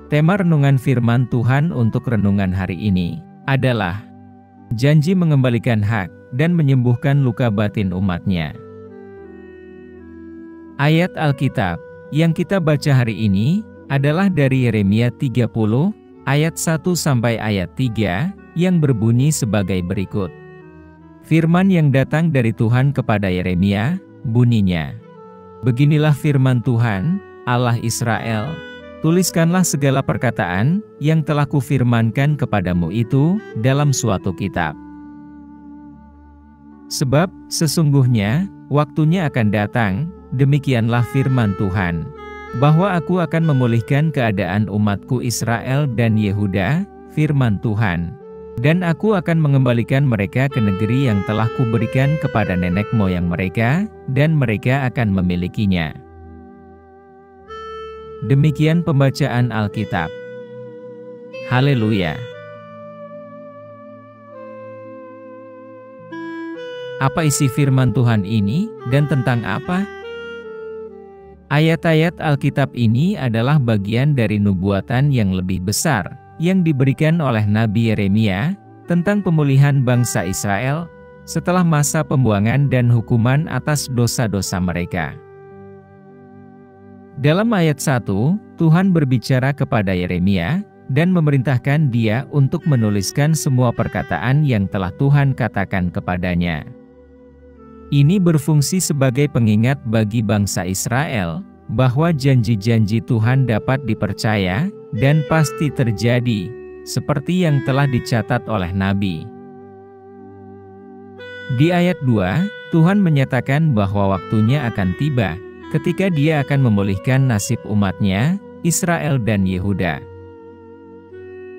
Tema renungan firman Tuhan untuk renungan hari ini adalah janji mengembalikan hak dan menyembuhkan luka batin umat-Nya. Ayat Alkitab yang kita baca hari ini adalah dari Yeremia 30 ayat 1 sampai ayat 3 yang berbunyi sebagai berikut. Firman yang datang dari Tuhan kepada Yeremia, bunyinya, "Beginilah firman Tuhan, Allah Israel, tuliskanlah segala perkataan yang telah kufirmankan kepadamu itu dalam suatu kitab. Sebab sesungguhnya waktunya akan datang, demikianlah firman Tuhan, bahwa aku akan memulihkan keadaan umatku Israel dan Yehuda, firman Tuhan. Dan aku akan mengembalikan mereka ke negeri yang telah kuberikan kepada nenek moyang mereka, dan mereka akan memilikinya." Demikian pembacaan Alkitab. Haleluya. Apa isi firman Tuhan ini dan tentang apa? Ayat-ayat Alkitab ini adalah bagian dari nubuatan yang lebih besar yang diberikan oleh Nabi Yeremia tentang pemulihan bangsa Israel setelah masa pembuangan dan hukuman atas dosa-dosa mereka. Dalam ayat 1, Tuhan berbicara kepada Yeremia dan memerintahkan dia untuk menuliskan semua perkataan yang telah Tuhan katakan kepadanya. Ini berfungsi sebagai pengingat bagi bangsa Israel bahwa janji-janji Tuhan dapat dipercaya dan pasti terjadi, seperti yang telah dicatat oleh Nabi. Di ayat 2, Tuhan menyatakan bahwa waktunya akan tiba ketika Dia akan memulihkan nasib umat-Nya, Israel dan Yehuda.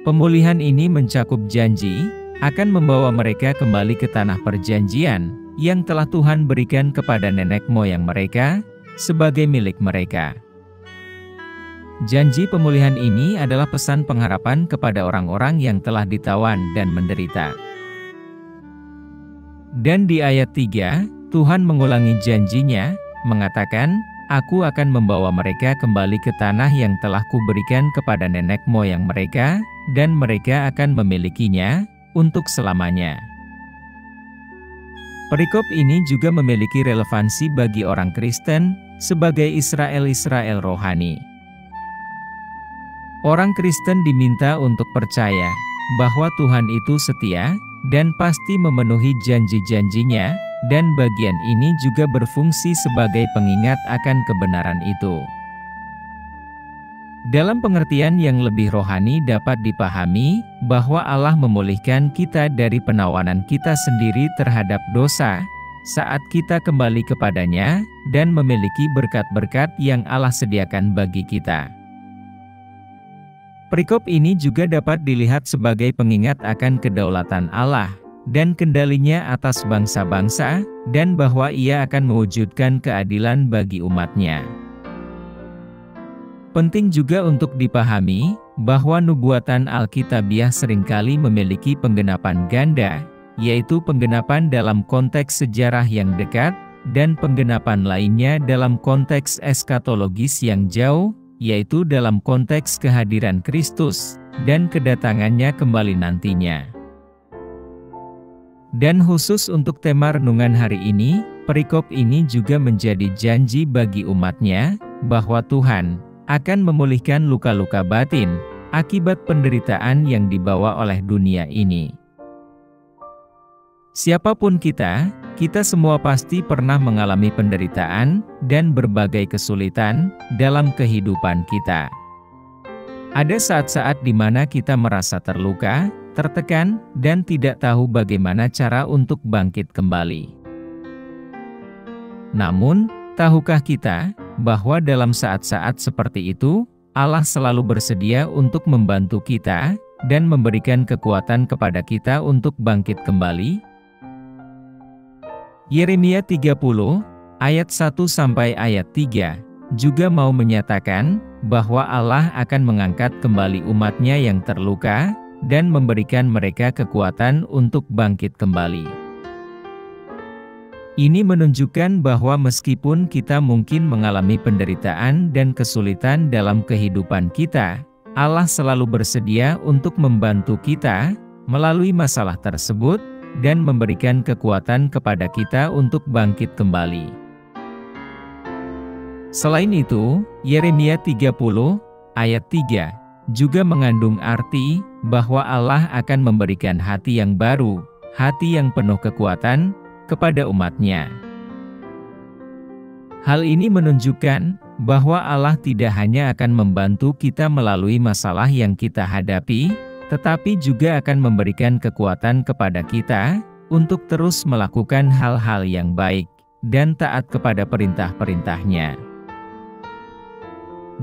Pemulihan ini mencakup janji akan membawa mereka kembali ke tanah perjanjian yang telah Tuhan berikan kepada nenek moyang mereka sebagai milik mereka. Janji pemulihan ini adalah pesan pengharapan kepada orang-orang yang telah ditawan dan menderita. Dan di ayat 3, Tuhan mengulangi janjinya, mengatakan, "Aku akan membawa mereka kembali ke tanah yang telah kuberikan kepada nenek moyang mereka, dan mereka akan memilikinya untuk selamanya." Perikop ini juga memiliki relevansi bagi orang Kristen sebagai Israel-Israel rohani. Orang Kristen diminta untuk percaya bahwa Tuhan itu setia dan pasti memenuhi janji-janjinya, dan bagian ini juga berfungsi sebagai pengingat akan kebenaran itu. Dalam pengertian yang lebih rohani dapat dipahami bahwa Allah memulihkan kita dari penawanan kita sendiri terhadap dosa saat kita kembali kepadanya dan memiliki berkat-berkat yang Allah sediakan bagi kita. Perikop ini juga dapat dilihat sebagai pengingat akan kedaulatan Allah dan kendalinya atas bangsa-bangsa, dan bahwa Ia akan mewujudkan keadilan bagi umat-Nya. Penting juga untuk dipahami bahwa nubuatan Alkitabiah seringkali memiliki penggenapan ganda, yaitu penggenapan dalam konteks sejarah yang dekat, dan penggenapan lainnya dalam konteks eskatologis yang jauh, yaitu dalam konteks kehadiran Kristus dan kedatangannya kembali nantinya. Dan khusus untuk tema renungan hari ini, perikop ini juga menjadi janji bagi umat-Nya bahwa Tuhan akan memulihkan luka-luka batin akibat penderitaan yang dibawa oleh dunia ini. Siapapun kita semua pasti pernah mengalami penderitaan dan berbagai kesulitan dalam kehidupan kita. Ada saat-saat di mana kita merasa terluka, tertekan, dan tidak tahu bagaimana cara untuk bangkit kembali. Namun, tahukah kita bahwa dalam saat-saat seperti itu, Allah selalu bersedia untuk membantu kita dan memberikan kekuatan kepada kita untuk bangkit kembali? Yeremia 30 ayat 1 sampai ayat 3 juga mau menyatakan bahwa Allah akan mengangkat kembali umat-Nya yang terluka dan memberikan mereka kekuatan untuk bangkit kembali. Ini menunjukkan bahwa meskipun kita mungkin mengalami penderitaan dan kesulitan dalam kehidupan kita, Allah selalu bersedia untuk membantu kita melalui masalah tersebut dan memberikan kekuatan kepada kita untuk bangkit kembali. Selain itu, Yeremia 30 ayat 3 juga mengandung arti bahwa Allah akan memberikan hati yang baru, hati yang penuh kekuatan kepada umat-Nya. Hal ini menunjukkan bahwa Allah tidak hanya akan membantu kita melalui masalah yang kita hadapi, tetapi juga akan memberikan kekuatan kepada kita untuk terus melakukan hal-hal yang baik dan taat kepada perintah-perintah-Nya.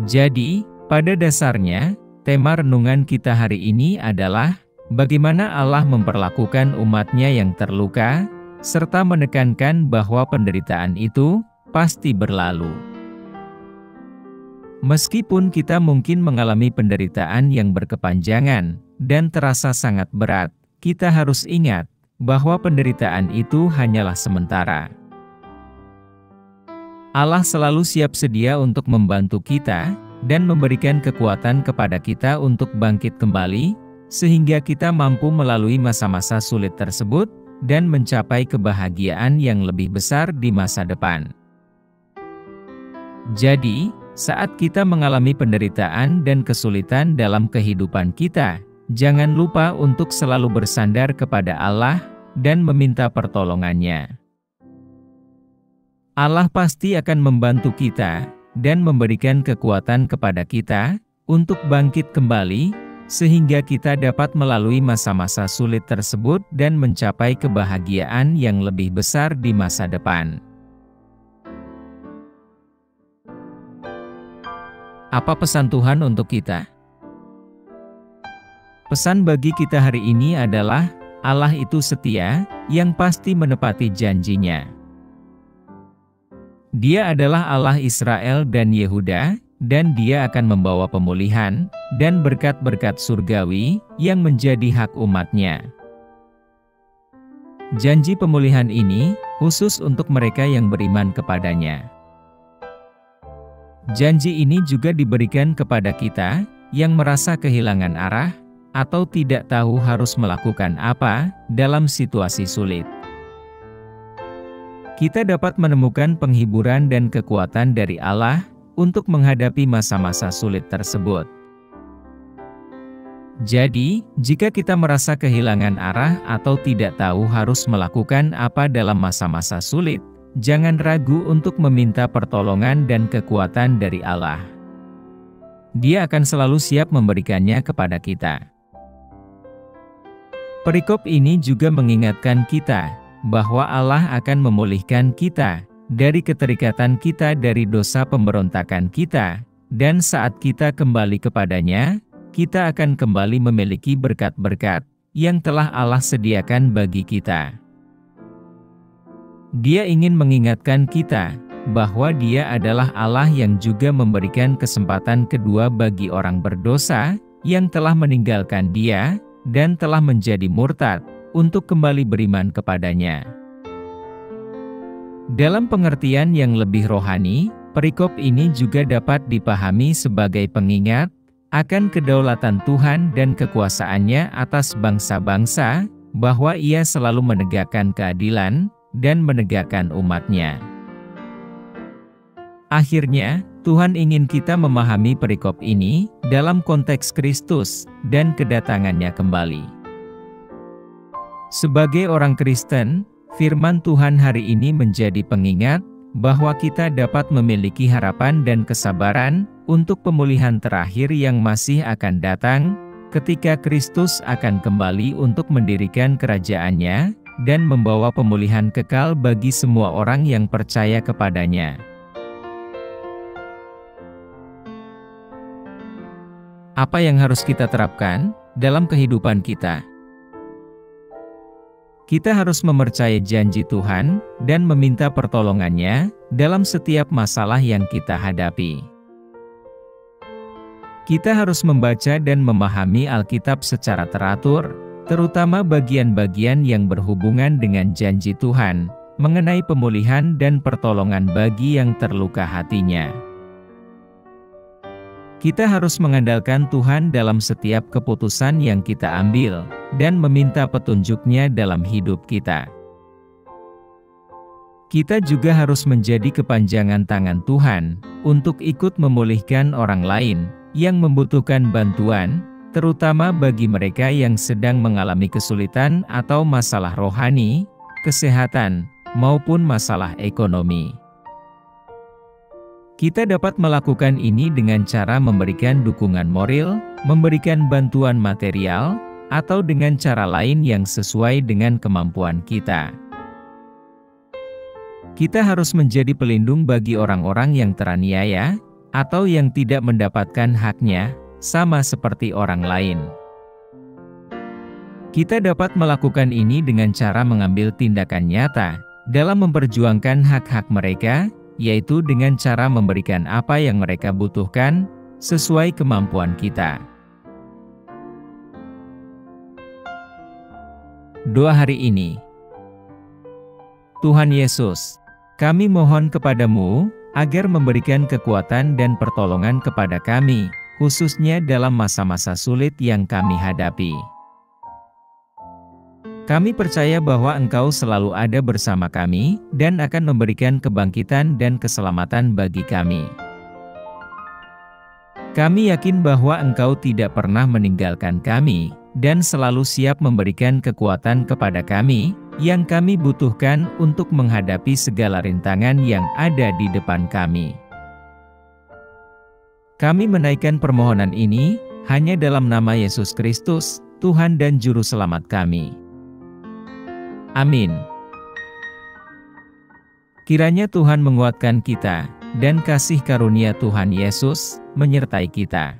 Jadi, pada dasarnya, tema renungan kita hari ini adalah bagaimana Allah memperlakukan umat-Nya yang terluka, serta menekankan bahwa penderitaan itu pasti berlalu. Meskipun kita mungkin mengalami penderitaan yang berkepanjangan dan terasa sangat berat, kita harus ingat bahwa penderitaan itu hanyalah sementara. Allah selalu siap sedia untuk membantu kita dan memberikan kekuatan kepada kita untuk bangkit kembali, sehingga kita mampu melalui masa-masa sulit tersebut dan mencapai kebahagiaan yang lebih besar di masa depan. Jadi, saat kita mengalami penderitaan dan kesulitan dalam kehidupan kita, jangan lupa untuk selalu bersandar kepada Allah dan meminta pertolongan-Nya. Allah pasti akan membantu kita dan memberikan kekuatan kepada kita untuk bangkit kembali, sehingga kita dapat melalui masa-masa sulit tersebut dan mencapai kebahagiaan yang lebih besar di masa depan. Apa pesan Tuhan untuk kita? Pesan bagi kita hari ini adalah Allah itu setia, yang pasti menepati janji-Nya. Dia adalah Allah Israel dan Yehuda, dan Dia akan membawa pemulihan dan berkat-berkat surgawi yang menjadi hak umat-Nya. Janji pemulihan ini khusus untuk mereka yang beriman kepada-Nya. Janji ini juga diberikan kepada kita yang merasa kehilangan arah atau tidak tahu harus melakukan apa dalam situasi sulit. Kita dapat menemukan penghiburan dan kekuatan dari Allah untuk menghadapi masa-masa sulit tersebut. Jadi, jika kita merasa kehilangan arah atau tidak tahu harus melakukan apa dalam masa-masa sulit, jangan ragu untuk meminta pertolongan dan kekuatan dari Allah. Dia akan selalu siap memberikannya kepada kita. Perikop ini juga mengingatkan kita bahwa Allah akan memulihkan kita dari keterikatan kita dari dosa pemberontakan kita, dan saat kita kembali kepada-Nya, kita akan kembali memiliki berkat-berkat yang telah Allah sediakan bagi kita. Dia ingin mengingatkan kita bahwa Dia adalah Allah yang juga memberikan kesempatan kedua bagi orang berdosa yang telah meninggalkan Dia dan telah menjadi murtad, untuk kembali beriman kepada-Nya. Dalam pengertian yang lebih rohani, perikop ini juga dapat dipahami sebagai pengingat akan kedaulatan Tuhan dan kekuasaan-Nya atas bangsa-bangsa, bahwa Ia selalu menegakkan keadilan dan menegakkan umat-Nya. Akhirnya, Tuhan ingin kita memahami perikop ini dalam konteks Kristus dan kedatangan-Nya kembali. Sebagai orang Kristen, firman Tuhan hari ini menjadi pengingat bahwa kita dapat memiliki harapan dan kesabaran untuk pemulihan terakhir yang masih akan datang, ketika Kristus akan kembali untuk mendirikan kerajaan-Nya dan membawa pemulihan kekal bagi semua orang yang percaya kepada-Nya. Apa yang harus kita terapkan dalam kehidupan kita? Kita harus mempercayai janji Tuhan dan meminta pertolongan-Nya dalam setiap masalah yang kita hadapi. Kita harus membaca dan memahami Alkitab secara teratur, terutama bagian-bagian yang berhubungan dengan janji Tuhan mengenai pemulihan dan pertolongan bagi yang terluka hatinya. Kita harus mengandalkan Tuhan dalam setiap keputusan yang kita ambil, dan meminta petunjuk-Nya dalam hidup kita. Kita juga harus menjadi kepanjangan tangan Tuhan, untuk ikut memulihkan orang lain, yang membutuhkan bantuan, terutama bagi mereka yang sedang mengalami kesulitan atau masalah rohani, kesehatan, maupun masalah ekonomi. Kita dapat melakukan ini dengan cara memberikan dukungan moral, memberikan bantuan material, atau dengan cara lain yang sesuai dengan kemampuan kita. Kita harus menjadi pelindung bagi orang-orang yang teraniaya, atau yang tidak mendapatkan haknya, sama seperti orang lain. Kita dapat melakukan ini dengan cara mengambil tindakan nyata, dalam memperjuangkan hak-hak mereka, yaitu dengan cara memberikan apa yang mereka butuhkan, sesuai kemampuan kita. Doa hari ini. Tuhan Yesus, kami mohon kepadamu, agar memberikan kekuatan dan pertolongan kepada kami, khususnya dalam masa-masa sulit yang kami hadapi. Kami percaya bahwa Engkau selalu ada bersama kami, dan akan memberikan kebangkitan dan keselamatan bagi kami. Kami yakin bahwa Engkau tidak pernah meninggalkan kami, dan selalu siap memberikan kekuatan kepada kami, yang kami butuhkan untuk menghadapi segala rintangan yang ada di depan kami. Kami menaikkan permohonan ini, hanya dalam nama Yesus Kristus, Tuhan dan Juru Selamat kami. Amin. Kiranya Tuhan menguatkan kita, dan kasih karunia Tuhan Yesus menyertai kita.